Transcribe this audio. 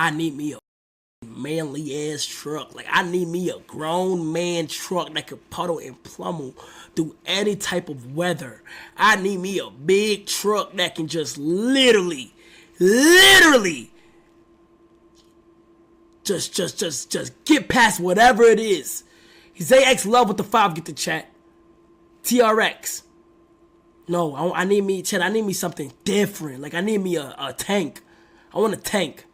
I need me a manly ass truck. Like I need me a grown man truck that could puddle and plummel through any type of weather. I need me a big truck that can just literally just get past whatever it is. ZX Love with the 5, get the chat. TRX. No, I need me something different. Like I need me a tank. I want a tank.